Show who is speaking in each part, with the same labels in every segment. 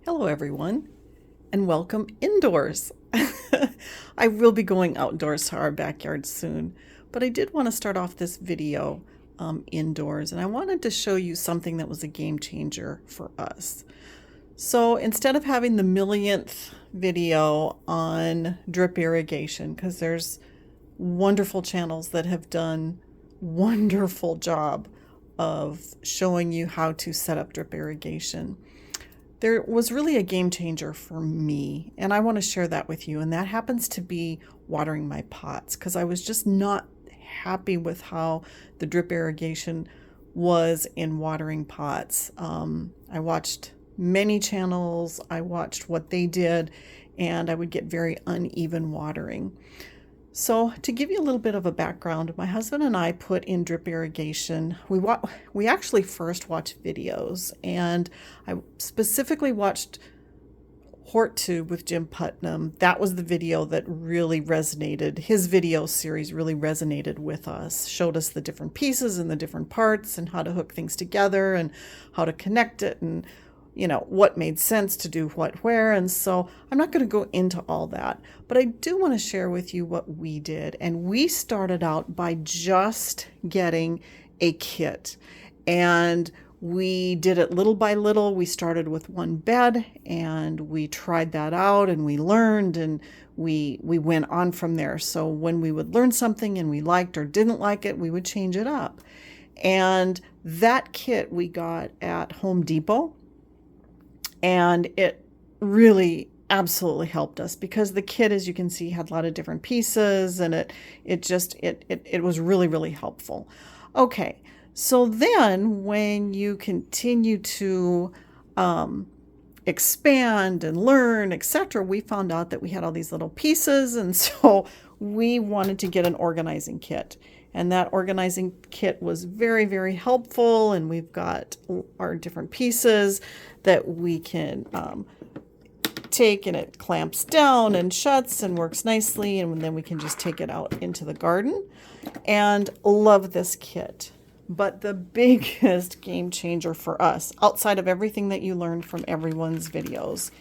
Speaker 1: Hello everyone, and welcome indoors. I will be going outdoors to our backyard soon, but I did want to start off this video indoors, and I wanted to show you something that was a game changer for us. So instead of having the millionth video on drip irrigation, because there's wonderful channels that have done wonderful job of showing you how to set up drip irrigation, there was really a game changer for me, and I want to share that with you. And that happens to be watering my pots, because I was just not happy with how the drip irrigation was in watering pots. I watched many channels, I watched what they did, and I would get very uneven watering. So to give you a little bit of a background, my husband and I put in drip irrigation. We actually first watched videos, and I specifically watched HortTube with Jim Putnam. That was the video that really resonated. His video series really resonated with us, showed us the different pieces and the different parts and how to hook things together and how to connect it and what made sense to do what where. And so I'm not going to go into all that, but I do want to share with you what we did. And we started out by just getting a kit, and we did it little by little. We started with one bed and we tried that out and we learned, and we went on from there. So when we would learn something and we liked or didn't like it, we would change it up. And that kit we got at Home Depot, and it really absolutely helped us, because the kit, as you can see, had a lot of different pieces, and it was really, really helpful. Okay, so then when you continue to expand and learn, etc., we found out that we had all these little pieces, and so we wanted to get an organizing kit. And that organizing kit was very, very helpful. And we've got our different pieces that we can take, and it clamps down and shuts and works nicely. And then we can just take it out into the garden. And love this kit. But the biggest game changer for us, outside of everything that you learned from everyone's videos,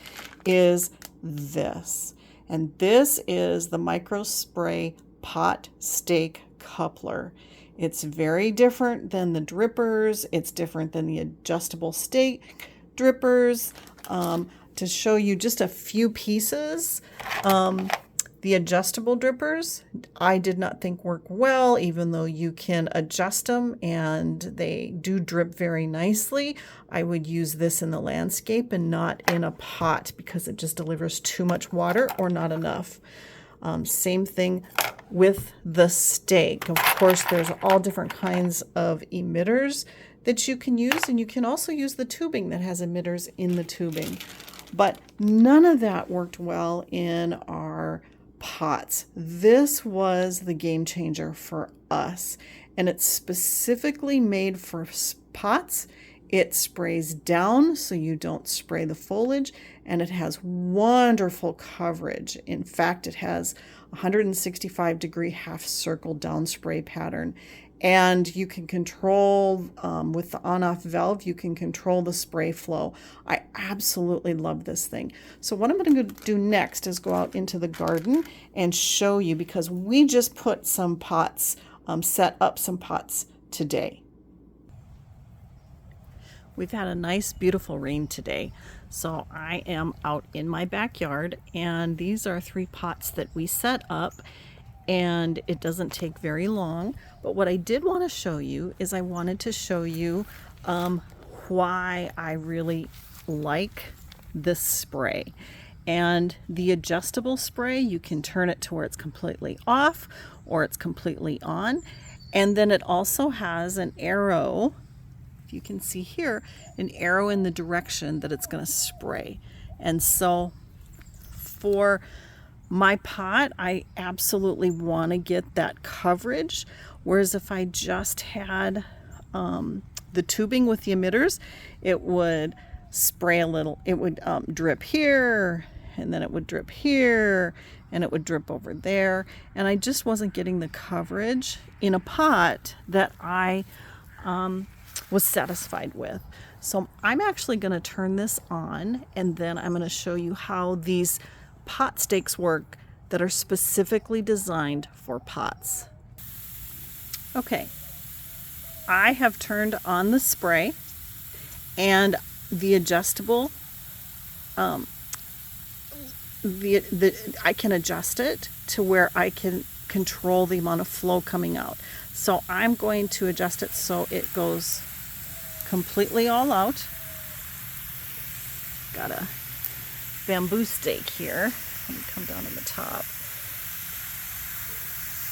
Speaker 1: is this. And this is the Micro Spray Pot Stake Coupler. It's very different than the drippers. It's different than the adjustable stake drippers. To show you just a few pieces, the adjustable drippers I did not think work well, even though you can adjust them and they do drip very nicely. I would use this in the landscape and not in a pot, because it just delivers too much water or not enough. Same thing with the stake. Of course, there's all different kinds of emitters that you can use, and you can also use the tubing that has emitters in the tubing. But none of that worked well in our pots. This was the game changer for us, and it's specifically made for pots. It sprays down so you don't spray the foliage, and it has wonderful coverage. In fact, it has 165-degree half circle down spray pattern, and you can control with the on-off valve, you can control the spray flow. I absolutely love this thing. So what I'm going to do next is go out into the garden and show you, because we just put some pots, set up some pots today. We've had a nice, beautiful rain today, so I am out in my backyard, and these are 3 pots that we set up, and it doesn't take very long. But what I did want to show you is I wanted to show you why I really like this spray. And the adjustable spray, you can turn it to where it's completely off or it's completely on, and then it also has an arrow. You can see here an arrow in the direction that it's going to spray. And so for my pot, I absolutely want to get that coverage, whereas if I just had the tubing with the emitters, it would spray a little, it would drip here, and then it would drip here, and it would drip over there, and I just wasn't getting the coverage in a pot that I was satisfied with. So I'm actually going to turn this on, and then I'm going to show you how these pot stakes work that are specifically designed for pots. Okay, I have turned on the spray and the adjustable, I can adjust it to where I can control the amount of flow coming out. So I'm going to adjust it so it goes completely all out. Got a bamboo stake here. Let me come down on the top.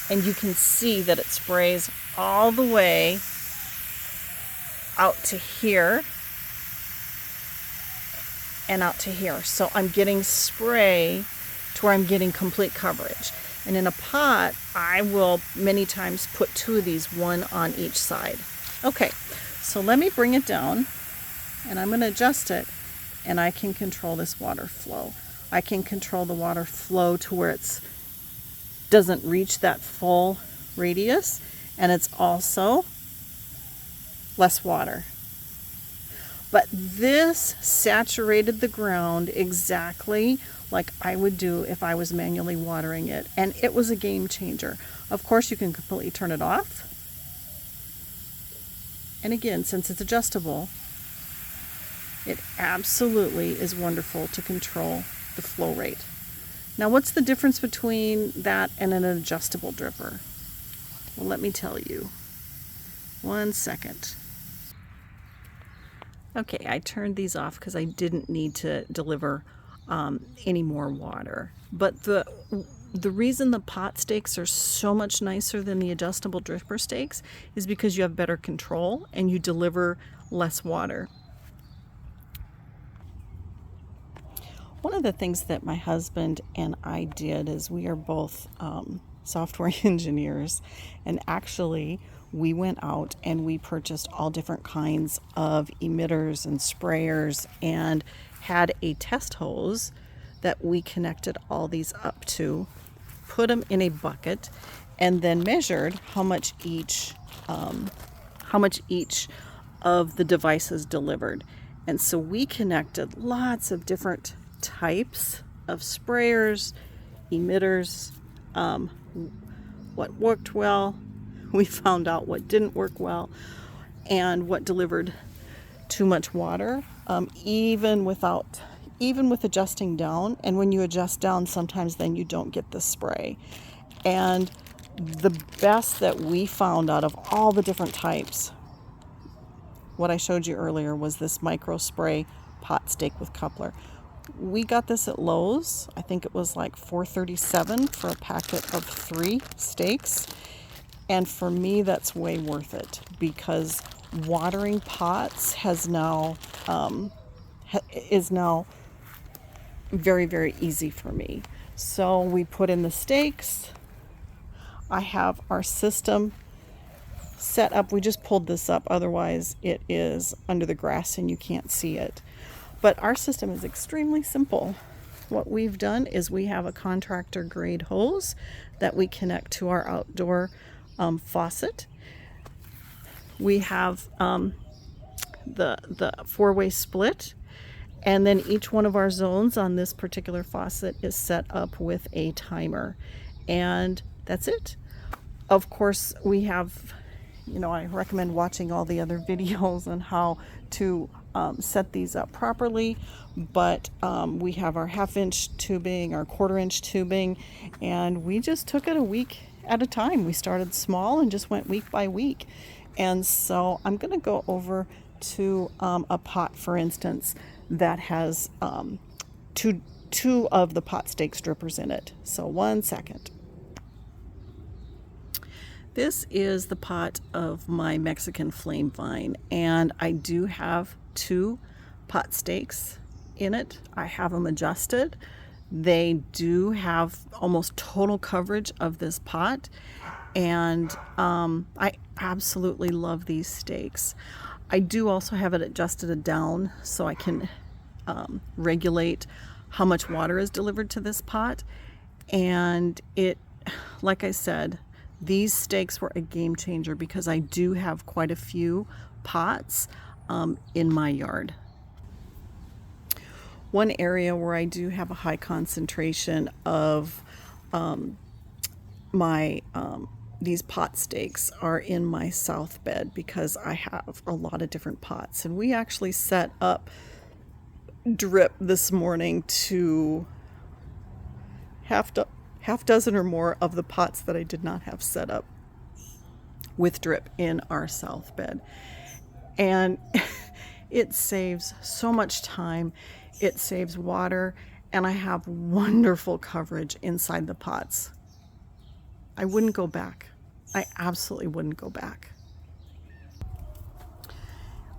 Speaker 1: And you can see that it sprays all the way out to here and out to here. So I'm getting spray to where I'm getting complete coverage. And in a pot, I will many times put 2 of these, one on each side. Okay, so let me bring it down, and I'm going to adjust it, and I can control this water flow. I can control the water flow to where it doesn't reach that full radius, and it's also less water. But this saturated the ground exactly like I would do if I was manually watering it, and it was a game changer. Of course, you can completely turn it off. And again, since it's adjustable, it absolutely is wonderful to control the flow rate. Now, what's the difference between that and an adjustable dripper? Well, let me tell you. 1 second. Okay, I turned these off because I didn't need to deliver any more water. But the reason the pot stakes are so much nicer than the adjustable dripper stakes is because you have better control and you deliver less water. One of the things that my husband and I did is we are both software engineers, and actually we went out and we purchased all different kinds of emitters and sprayers and had a test hose that we connected all these up to, put them in a bucket, and then measured how much each of the devices delivered. And so we connected lots of different types of sprayers, emitters, what worked well. We found out what didn't work well and what delivered too much water, even with adjusting down. And when you adjust down, sometimes then you don't get the spray. And the best that we found out of all the different types, what I showed you earlier, was this micro spray pot stake with coupler. We got this at Lowe's. I think it was like $4.37 for a packet of 3 stakes. And for me, that's way worth it, because watering pots is now very, very easy for me. So we put in the stakes. I have our system set up. We just pulled this up, otherwise it is under the grass and you can't see it. But our system is extremely simple. What we've done is we have a contractor grade hose that we connect to our outdoor faucet. We have the 4-way split, and then each one of our zones on this particular faucet is set up with a timer, and that's it. Of course, we have, I recommend watching all the other videos on how to set these up properly, but we have our 1/2-inch tubing, our 1/4-inch tubing, and we just took it a week at a time. We started small and just went week by week. And so I'm going to go over to a pot, for instance, that has two of the pot stakes drippers in it. So 1 second. This is the pot of my Mexican flame vine, and I do have 2 pot stakes in it. I have them adjusted. They do have almost total coverage of this pot, and I absolutely love these stakes. I do also have it adjusted down so I can regulate how much water is delivered to this pot. And it, like I said, these stakes were a game changer because I do have quite a few pots in my yard. One area where I do have a high concentration of my these pot stakes are in my south bed, because I have a lot of different pots, and we actually set up drip this morning to half dozen or more of the pots that I did not have set up with drip in our south bed. And it saves so much time, it saves water, and I have wonderful coverage inside the pots. I wouldn't go back. I absolutely wouldn't go back.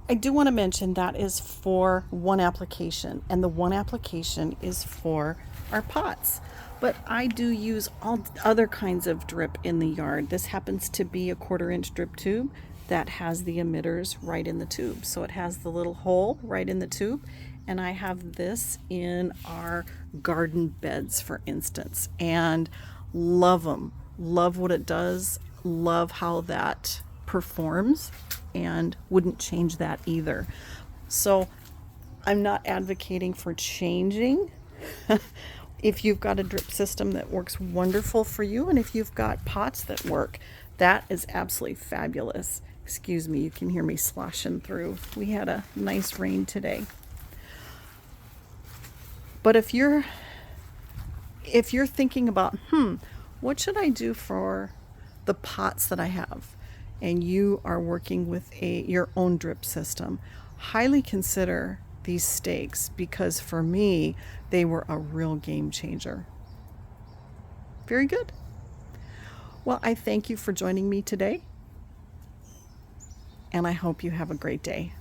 Speaker 1: I do want to mention that is for one application, and the one application is for our pots. But I do use all other kinds of drip in the yard. This happens to be a 1/4-inch drip tube that has the emitters right in the tube. So it has the little hole right in the tube. And I have this in our garden beds, for instance, and love them. Love what it does. Love how that performs, and wouldn't change that either. So I'm not advocating for changing. If you've got a drip system that works wonderful for you, and if you've got pots that work, that is absolutely fabulous. Excuse me, you can hear me sloshing through. We had a nice rain today. But if you're thinking about, what should I do for the pots that I have, and you are working with your own drip system, highly consider these stakes, because for me, they were a real game changer. Very good. Well, I thank you for joining me today, and I hope you have a great day.